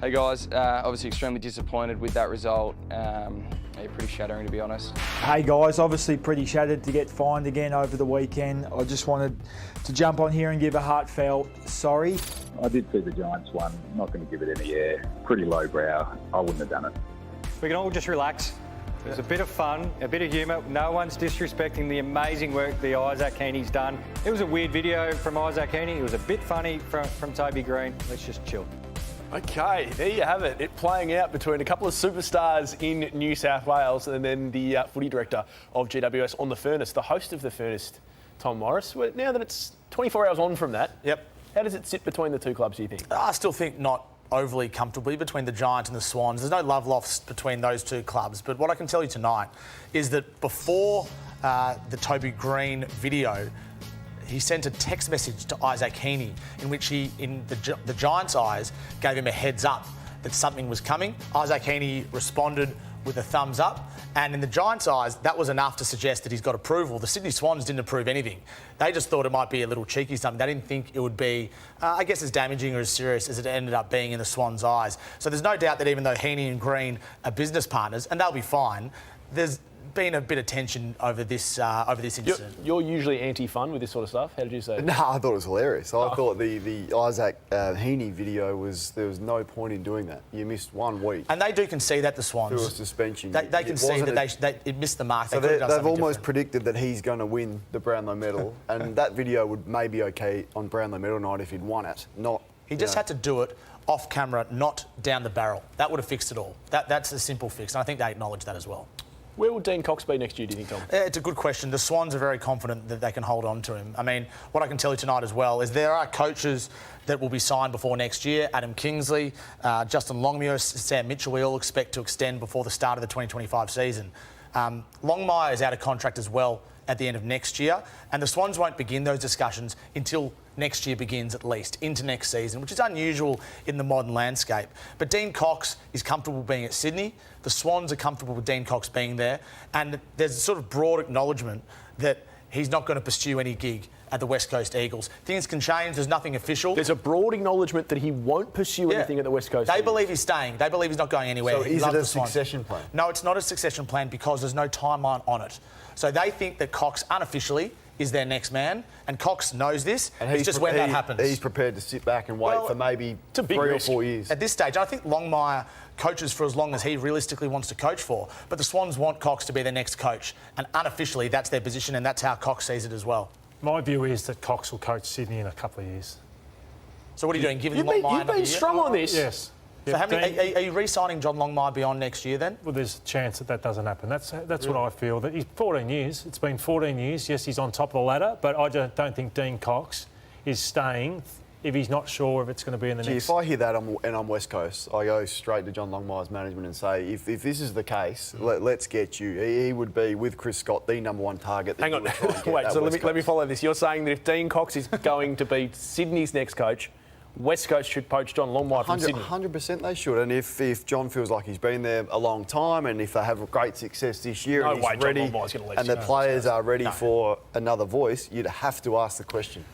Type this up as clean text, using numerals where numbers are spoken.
Hey guys, obviously extremely disappointed with that result. Pretty shattering, to be honest. Hey guys, obviously pretty shattered to get fined again over the weekend. I just wanted to jump on here and give a heartfelt sorry. I did see the Giants one. Not going to give it any air. Pretty lowbrow. I wouldn't have done it. We can all just relax. There's a bit of fun, a bit of humour. No one's disrespecting the amazing work the Isaac Heaney's done. It was a weird video from Isaac Heaney. It was a bit funny from Toby Green. Let's just chill. Okay, there you have it. It playing out between a couple of superstars in New South Wales and then the footy director of GWS on The Furnace, the host of The Furnace, Tom Morris. Well, now that it's 24 hours on from that, how does it sit between the two clubs, do you think? I still think not overly comfortably between the Giants and the Swans. There's no love lost between those two clubs. But what I can tell you tonight is that before the Toby Green video, he sent a text message to Isaac Heaney in which he, in the Giants' eyes, gave him a heads up that something was coming. Isaac Heaney responded with a thumbs up, and in the Giants' eyes, that was enough to suggest that he's got approval. The Sydney Swans didn't approve anything. They just thought it might be a little cheeky something. They didn't think it would be, I guess, as damaging or as serious as it ended up being in the Swans' eyes. So there's no doubt that even though Heaney and Green are business partners, and they'll be fine, there's been a bit of tension over this incident. You're usually anti-fun with this sort of stuff. How did you say? No, I thought it was hilarious. I thought the Isaac Heaney video there was no point in doing that. You missed 1 week. And they do concede that, the Swans. Through a suspension. They concede that it missed the mark. So they've almost predicted that he's going to win the Brownlow medal, and that video would maybe okay on Brownlow medal night if he'd won it. He just had to do it off camera, not down the barrel. That would have fixed it all. That's a simple fix, and I think they acknowledge that as well. Where will Dean Cox be next year, do you think, Tom? It's a good question. The Swans are very confident that they can hold on to him. I mean, what I can tell you tonight as well is there are coaches that will be signed before next year. Adam Kingsley, Justin Longmire, Sam Mitchell, we all expect to extend before the start of the 2025 season. Longmire is out of contract as well at the end of next year, and the Swans won't begin those discussions until next year begins, at least, into next season, which is unusual in the modern landscape. But Dean Cox is comfortable being at Sydney. The Swans are comfortable with Dean Cox being there, and there's a sort of broad acknowledgement that he's not going to pursue any gig at the West Coast Eagles. Things can change. There's nothing official. There's a broad acknowledgement that he won't pursue anything at the West Coast. They believe he's staying. They believe he's not going anywhere. So is it a succession plan? No, it's not a succession plan because there's no timeline on it. So they think that Cox, unofficially, is their next man, and Cox knows this. And it's just when that happens. He's prepared to sit back and wait for maybe 3 or 4 years. At this stage, I think Longmire coaches for as long as he realistically wants to coach for. But the Swans want Cox to be their next coach, and unofficially, that's their position, and that's how Cox sees it as well. My view is that Cox will coach Sydney in a couple of years. So what are you doing? Giving You've been strong on this. Yes. So are you re-signing John Longmire beyond next year then? Well, there's a chance that doesn't happen. That's what I feel. That he's 14 years. It's been 14 years. Yes, he's on top of the ladder, but I don't think Dean Cox is staying if he's not sure if it's going to be in the next... If I hear that and I'm West Coast, I go straight to John Longmire's management and say, if this is the case, let's get you. He would be, with Chris Scott, the #1 target. Hang on. Wait, so let me follow this. You're saying that if Dean Cox is going to be Sydney's next coach, West Coast should poach John Longmire from Sydney? 100% they should. And if John feels like he's been there a long time, and if they have great success this year and he's ready, and the players are ready for another voice, you'd have to ask the question.